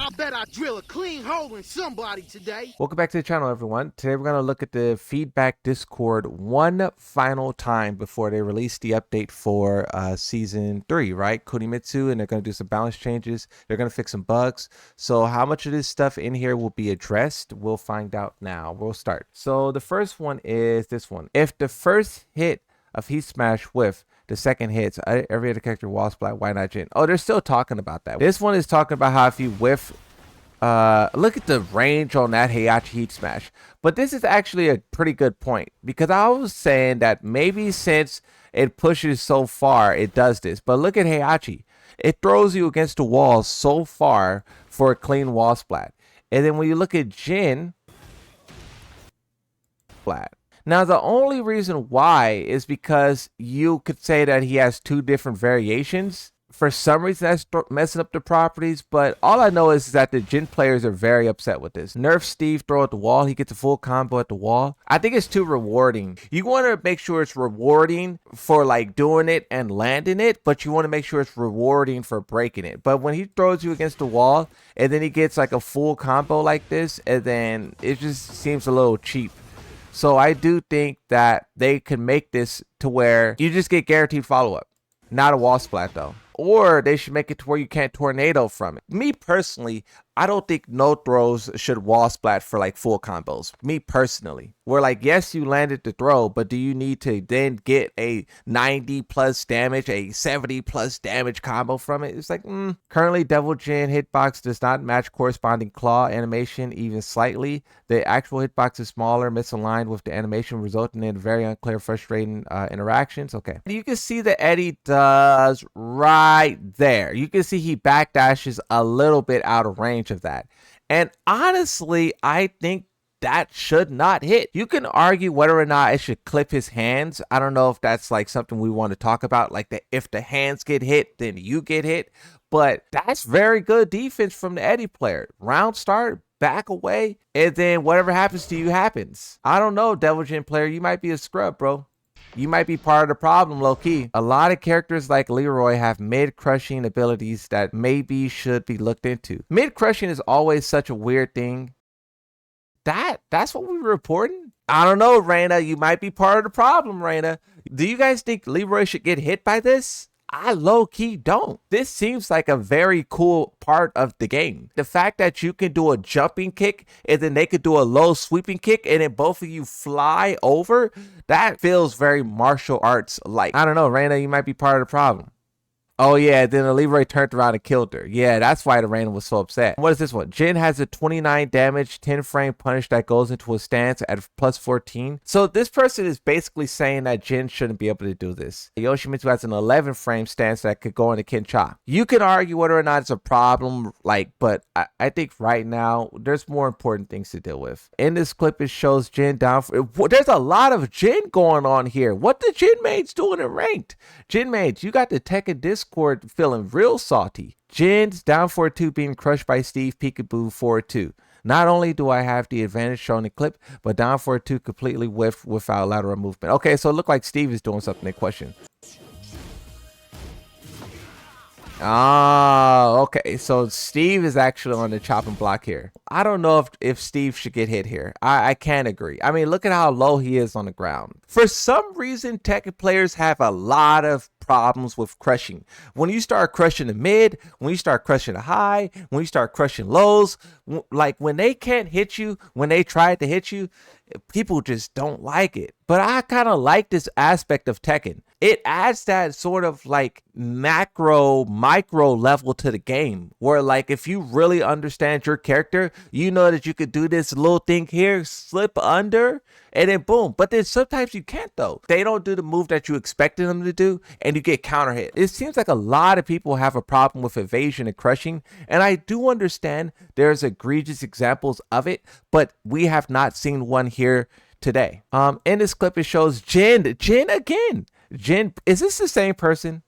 I bet I drill a clean hole in somebody today. Welcome back to the channel, everyone. Today we're going to look at the feedback Discord one final time before they release the update for season 3, right? Yoshimitsu, and they're going to do some balance changes. They're going to fix some bugs. So how much of this stuff in here will be addressed, we'll find out now. We'll start. So the first one is this one. If the first hit of Heat Smash whiff, the second hits, every other character wall splat, why not Jin? Oh, they're still talking about that. This one is talking about how if you whiff, look at the range on that Heihachi Heat Smash. But this is actually a pretty good point, because I was saying that maybe since it pushes so far, it does this. But look at Heihachi. It throws you against the wall so far for a clean wall splat. And then when you look at Jin, flat. Now, the only reason why is because you could say that he has two different variations. For some reason, that's messing up the properties, but all I know is that the Jin players are very upset with this. Nerf Steve throw at the wall, he gets a full combo at the wall. I think it's too rewarding. You want to make sure it's rewarding for like doing it and landing it, but you want to make sure it's rewarding for breaking it. But when he throws you against the wall and then he gets like a full combo like this, and then it just seems a little cheap. So I do think that they can make this to where you just get guaranteed follow-up. Not a wall splat though. Or they should make it to where you can't tornado from it. Me personally, I don't think no throws should wall splat for like full combos. Me personally. Where like, yes, you landed the throw, but do you need to then get a 90 plus damage, a 70 plus damage combo from it? It's like, Currently, Devil Jin hitbox does not match corresponding claw animation even slightly. The actual hitbox is smaller, misaligned with the animation, resulting in very unclear, frustrating interactions. Okay. You can see that Eddie does right there. You can see he backdashes a little bit out of range of that. And honestly, I think that should not hit. You can argue whether or not it should clip his hands. I don't know if that's like something we want to talk about, like that if the hands get hit, then you get hit. But that's very good defense from the Eddie player. Round start, back away, and then whatever happens to you happens. I don't know, Devil Jin player, you might be a scrub, bro. You might be part of the problem, low-key. A lot of characters like Leroy have mid-crushing abilities that maybe should be looked into. Mid-crushing is always such a weird thing. That's what we were reporting? I don't know, Reina. You might be part of the problem, Reina. Do you guys think Leroy should get hit by this? I low-key don't. This seems like a very cool part of the game. The fact that you can do a jumping kick and then they could do a low sweeping kick and then both of you fly over, that feels very martial arts like. I don't know, Reina, you might be part of the problem. Oh yeah, then Leroy turned around and killed her. Yeah, that's why the Reina was so upset. What is this one? Jin has a 29 damage, 10 frame punish that goes into a stance at plus 14. So this person is basically saying that Jin shouldn't be able to do this. Yoshimitsu has an 11 frame stance that could go into Kincha. You can argue whether or not it's a problem, but I think right now there's more important things to deal with. In this clip, it shows Jin down for. There's a lot of Jin going on here. What the Jin mates doing in ranked? Jin mates, you got the Tekken Discord feeling real salty. Jin's down 4-2 being crushed by Steve Peekaboo 4-2. Not only do I have the advantage shown in the clip, but down 4-2 completely whiffed without lateral movement. Okay, so it looked like Steve is doing something in question. Ah, okay. So Steve is actually on the chopping block here. I don't know if Steve should get hit here. I can't agree. I mean, look at how low he is on the ground. For some reason, Tekken players have a lot of problems with crushing. When you start crushing the mid, when you start crushing the high, when you start crushing lows, like when they can't hit you, when they try to hit you, people just don't like it. But I kind of like this aspect of Tekken. It adds that sort of like micro level to the game where like if you really understand your character, you know that you could do this little thing here, slip under, and then boom. But then sometimes you can't though. They don't do the move that you expected them to do and you get counter hit. It seems like a lot of people have a problem with evasion and crushing, and I do understand there's egregious examples of it, but we have not seen one here today. In this clip, it shows Jin again. Jin, is this the same person?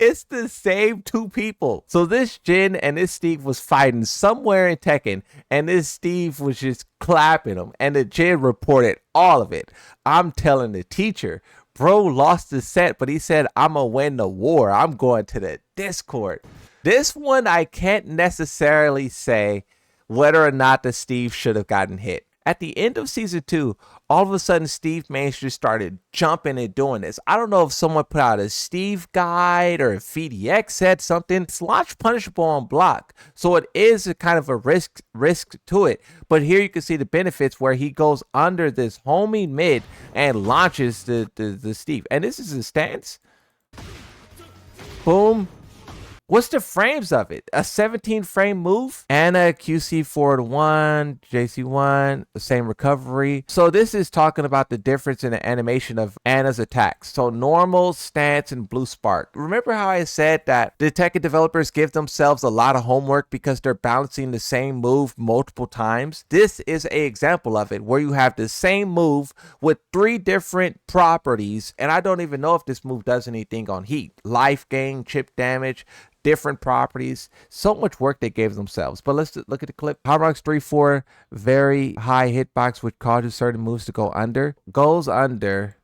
It's the same two people. So this Jin and this Steve was fighting somewhere in Tekken, and this Steve was just clapping him, and the Jin reported all of it. I'm telling the teacher, Bro lost the set, but he said, I'm going to win the war. I'm going to the Discord. This one, I can't necessarily say whether or not the Steve should have gotten hit. At the end of season 2, all of a sudden, Steve Mainstream started jumping and doing this. I don't know if someone put out a Steve guide or if FDX said something. It's launch punishable on block, so it is a kind of a risk to it. But here you can see the benefits where he goes under this homing mid and launches the Steve. And this is his stance. Boom. What's the frames of it? A 17 frame move. Anna QC forward 1, JC 1, the same recovery. So this is talking about the difference in the animation of Anna's attacks. So normal, stance, and blue spark. Remember how I said that the Tekken developers give themselves a lot of homework because they're balancing the same move multiple times? This is an example of it where you have the same move with 3 different properties. And I don't even know if this move does anything on heat. Life gain, chip damage, different properties. So much work they gave themselves. But let's look at the clip. Hitbox 3-4, very high hitbox, which causes certain moves to go under. Goes under.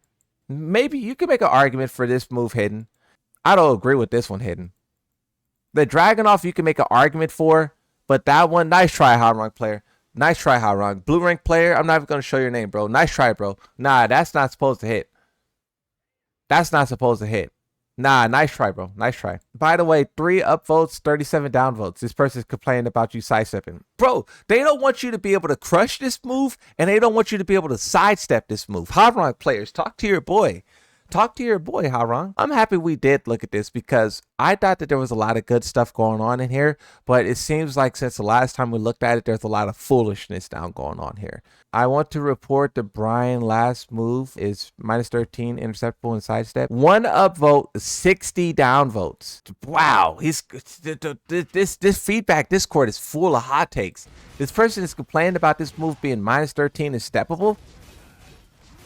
Maybe you can make an argument for this move hidden. I don't agree with this one hidden. The Dragon Off you can make an argument for, but that one, nice try, high rank player. Nice try, high rank. Blue rank player, I'm not even going to show your name, bro. Nice try, bro. Nah, that's not supposed to hit. That's not supposed to hit. Nah, nice try, bro. Nice try. By the way, 3 upvotes, 37 downvotes. This person's complaining about you sidestepping. Bro, they don't want you to be able to crush this move, and they don't want you to be able to sidestep this move. Harong players, talk to your boy. Talk to your boy, Harong. I'm happy we did look at this because I thought that there was a lot of good stuff going on in here, but it seems like since the last time we looked at it, there's a lot of foolishness now going on here. I want to report the Brian last move is -13 interceptable and sidestep. 1 upvote, 60 downvotes. Wow, this feedback Discord is full of hot takes. This person is complaining about this move being -13 and steppable.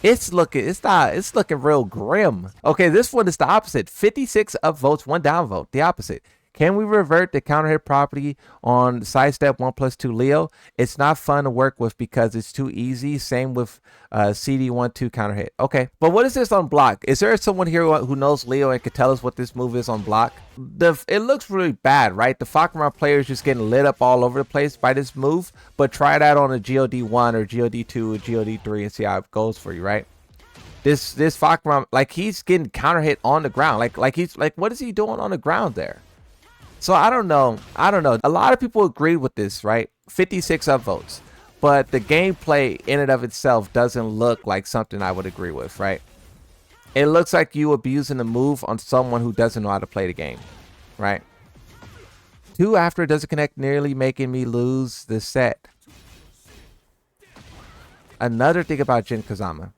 It's looking real grim. Okay, this one is the opposite. 56 upvotes, 1 downvote. The opposite. Can we revert the counter hit property on sidestep 1+2 Leo? It's not fun to work with because it's too easy. Same with CD1-2 counter hit. Okay, but what is this on block? Is there someone here who knows Leo and could tell us what this move is on block? It looks really bad, right? The Fakama player is just getting lit up all over the place by this move, but try that on a GOD1 or GOD2 or GOD3 and see how it goes for you, right? This Fakama, like he's getting counter hit on the ground. Like what is he doing on the ground there? So I don't know. A lot of people agree with this, right? 56 upvotes. But the gameplay in and of itself doesn't look like something I would agree with, right? It looks like you abusing the move on someone who doesn't know how to play the game, right? 2 after doesn't connect, nearly making me lose the set. Another thing about Jin Kazama.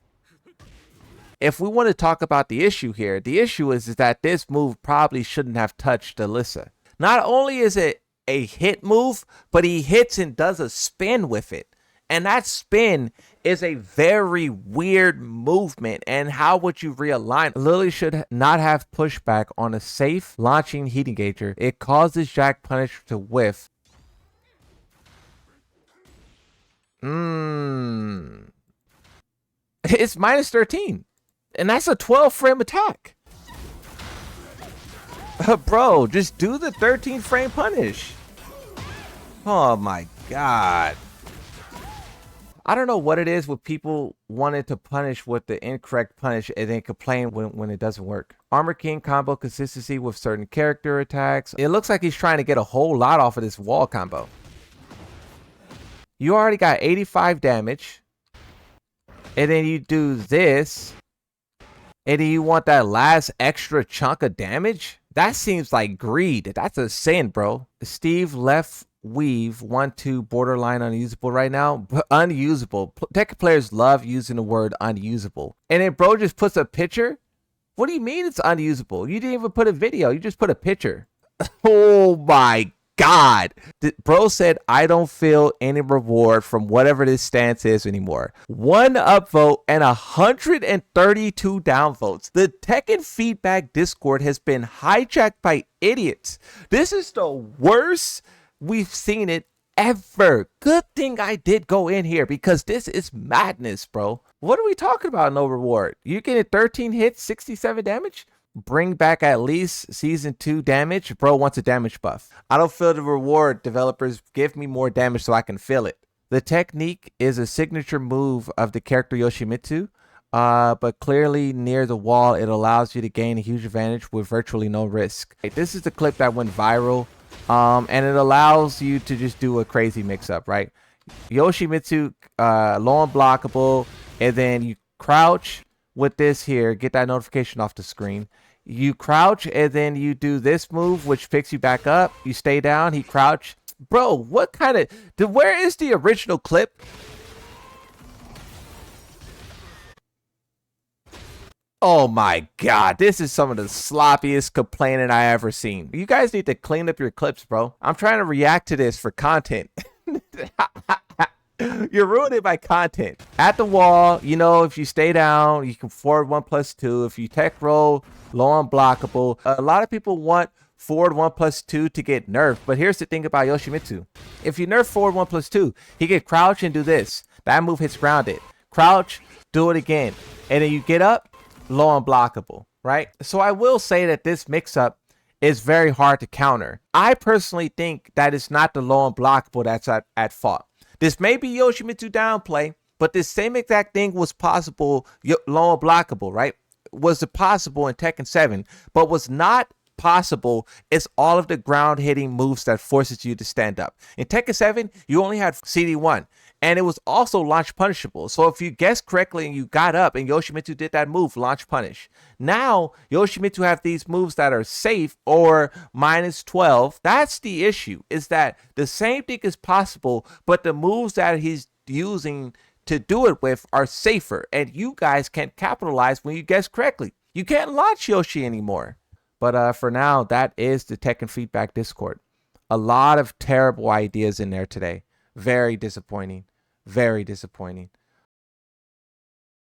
If we want to talk about the issue here, the issue is that this move probably shouldn't have touched Alyssa. Not only is it a hit move, but he hits and does a spin with it. And that spin is a very weird movement. And how would you realign? Lily should not have pushback on a safe launching heat engager. It causes Jack Punish to whiff. It's -13. And that's a 12 frame attack. Bro, just do the 13 frame punish. Oh my god. I don't know what it is with people wanting to punish with the incorrect punish and then complain when it doesn't work. Armor King combo consistency with certain character attacks. It looks like he's trying to get a whole lot off of this wall combo. You already got 85 damage. And then you do this. And then you want that last extra chunk of damage? That seems like greed. That's a sin, bro. Steve left weave 1-2 borderline unusable right now. Unusable. Tekken players love using the word unusable. And then bro just puts a picture. What do you mean it's unusable? You didn't even put a video. You just put a picture. Oh my god. Bro said, I don't feel any reward from whatever this stance is anymore. 1 upvote and 132 downvotes. The Tekken feedback Discord has been hijacked by idiots. This is the worst we've seen it ever. Good thing I did go in here because this is madness, bro. What are we talking about? No reward. You're getting 13 hits, 67 damage? Bring back at least season 2 damage. Bro wants a damage buff. I don't feel the reward. Developers, give me more damage so I can feel it. The technique is a signature move of the character Yoshimitsu. But clearly near the wall, it allows you to gain a huge advantage with virtually no risk. This is the clip that went viral. And it allows you to just do a crazy mix-up, right? Yoshimitsu, low unblockable, and then you crouch with this here, get that notification off the screen. You crouch, and then you do this move, which picks you back up. You stay down, he crouch. Bro, what kind of... where is the original clip? Oh my god, this is some of the sloppiest complaining I ever seen. You guys need to clean up your clips, bro. I'm trying to react to this for content. You're ruining my content. At the wall, you know, if you stay down, you can forward 1+2. If you tech roll, low unblockable. A lot of people want forward 1+2 to get nerfed, but here's the thing about Yoshimitsu. If you nerf forward 1+2, he can crouch and do this. That move hits grounded. Crouch, do it again. And then you get up, low unblockable, right? So I will say that this mix-up is very hard to counter. I personally think that it's not the low unblockable that's at fault. This may be Yoshimitsu downplay, but this same exact thing was possible, low unblockable, right? Was it possible in Tekken 7, but was not possible is all of the ground hitting moves that forces you to stand up. In Tekken 7, you only had CD1. And it was also launch punishable. So if you guessed correctly and you got up and Yoshimitsu did that move, launch punish. Now, Yoshimitsu have these moves that are safe or -12. That's the issue, is that the same thing is possible, but the moves that he's using to do it with are safer. And you guys can't capitalize when you guess correctly. You can't launch Yoshi anymore. But for now, that is the Tekken Feedback Discord. A lot of terrible ideas in there today. Very disappointing. Very disappointing.